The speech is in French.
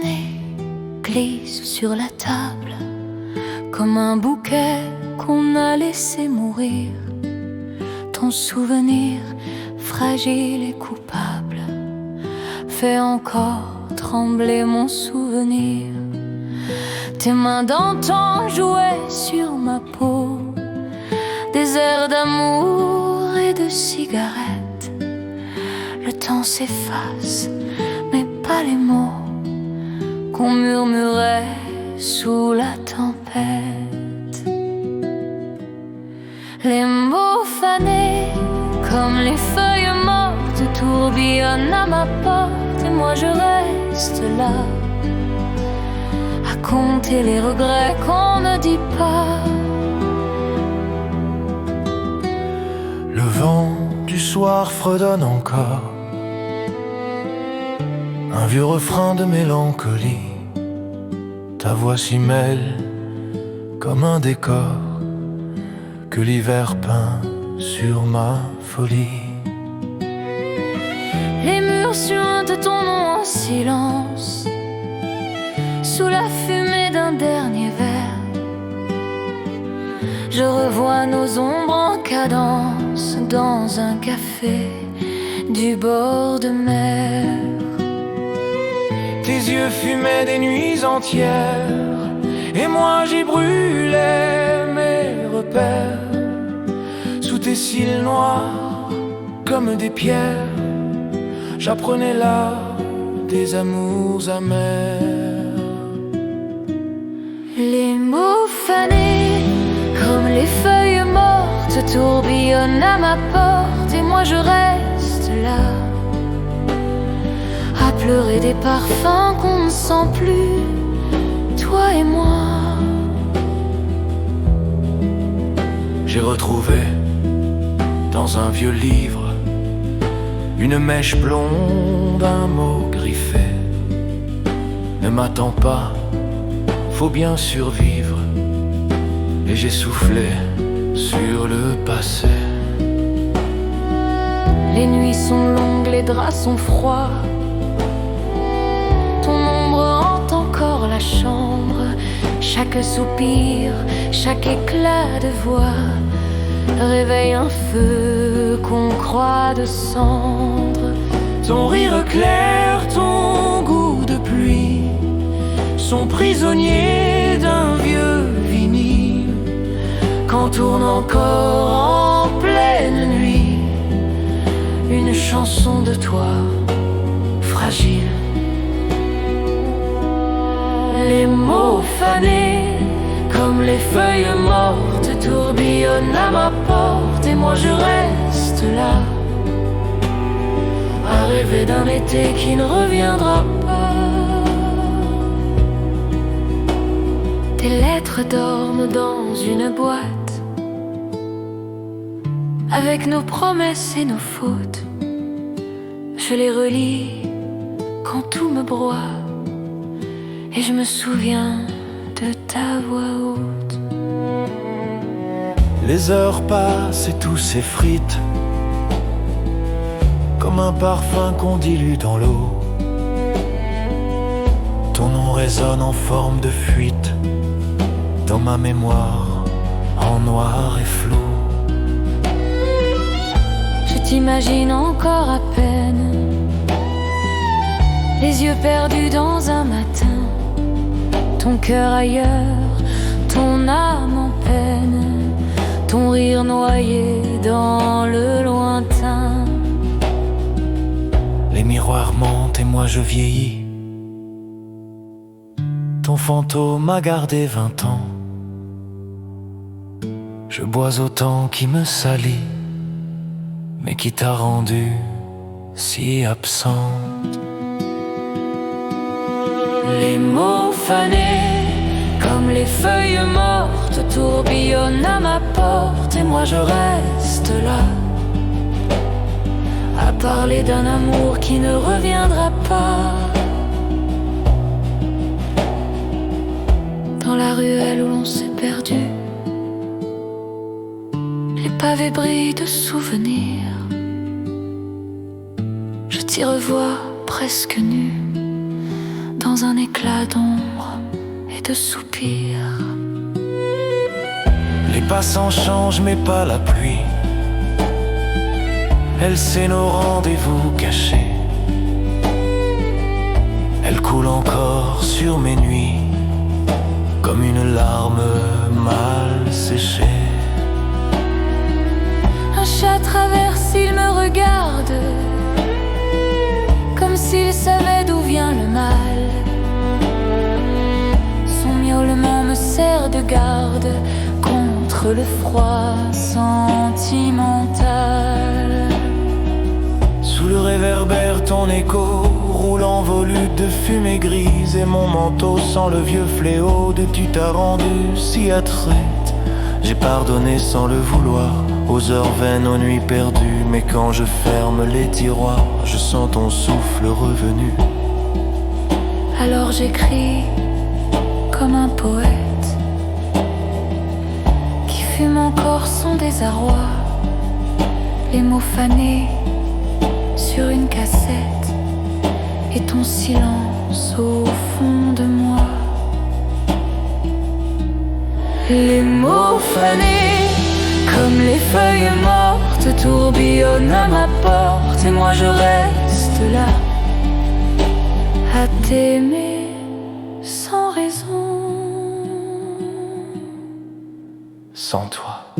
fanées glisse sur la table comme un bouquet qu'on a laissé mourir. Ton souvenir fragile et coupable fait encore trembler mon souvenir. Tes mains d'antan jouaient sur ma peau des airs d'amour et de cigarettes. Le temps s'efface, mais pas les mots qu'on murmurait sous la tempête. Les mots fanés comme les feuilles mortes tourbillonnent à ma porte, et moi je reste là à compter les regrets qu'on ne dit pas. Le vent du soir fredonne encore un vieux refrain de mélancolie. Ta voix s'y mêle comme un décor que l'hiver peint sur ma folie. Les murs suintent ton nom en silence sous la fumée d'un dernier verre. Je revois nos ombres en cadence dans un café du bord de mer. Tes yeux fumaient des nuits entières, et moi j'y brûlais mes repères. Sous tes cils noirs comme des pierres, j'apprenais là des amours amers. Les mots fanés comme les feuilles mortes tourbillonnent à ma porte, et moi je reste là à pleurer des parfums qu'on ne sent plus, toi et moi. J'ai retrouvé dans un vieux livre une mèche blonde, un mot griffé. Ne m'attends pas, faut bien survivre. Et j'ai soufflé sur le passé. Les nuits sont longues, les draps sont froids. Ton ombre hante encore la chambre. Chaque soupir, chaque éclat de voix réveille un feu qu'on croit de cendre. Ton rire clair, ton goût de pluie sont prisonniers d'un vieux vinyle. Quand tourne encore en pleine nuit une chanson de toi fragile. Les mots fanés comme les feuilles mortes tourbillonnent à ma porte, et moi je reste là à rêver d'un été qui ne reviendra pas. Tes lettres dorment dans une boîte avec nos promesses et nos fautes. Je les relis quand tout me broie, et je me souviens de ta voix haute. Les heures passent et tout s'effrite comme un parfum qu'on dilue dans l'eau. Ton nom résonne en forme de fuite dans ma mémoire en noir et flou. Je t'imagine encore à peine, les yeux perdus dans un matin, ton cœur ailleurs, ton âme en peine, ton rire noyé dans le lointain. Les miroirs mentent et moi je vieillis. Ton fantôme a gardé 20 ans. Je bois au temps qui me salit, mais qui t'a rendu si absente. Les mots fanés comme les feuilles mortes tourbillonnent à ma porte, et moi je reste là à parler d'un amour qui ne reviendra pas. Dans la ruelle où l'on s'est perdu, les pavés brillent de souvenirs. Je t'y revois presque nu dans un éclat d'ombre et de soupirs. Les passants changent mais pas la pluie. Elle sait nos rendez-vous cachés. Elle coule encore sur mes nuits comme une larme mal séchée. Un chat traverse, il me regarde comme s'il savait d'où vient le mal. Son miaulement me sert de garde contre le froid sentimental. Sous le réverbère, ton écho roule en volute de fumée grise. Et mon manteau sent le vieux fléau de tu t'as rendu si attraite. J'ai pardonné sans le vouloir, aux heures vaines, aux nuits perdues. Mais quand je ferme les tiroirs, je sens ton souffle revenu. Alors j'écris comme un poète qui fume encore son désarroi. Les mots fanés sur une cassette et ton silence au fond de moi. Les mots fanés comme les feuilles mortes tourbillonnent à ma porte. Et moi je reste là à t'aimer sans raison. Sans toi.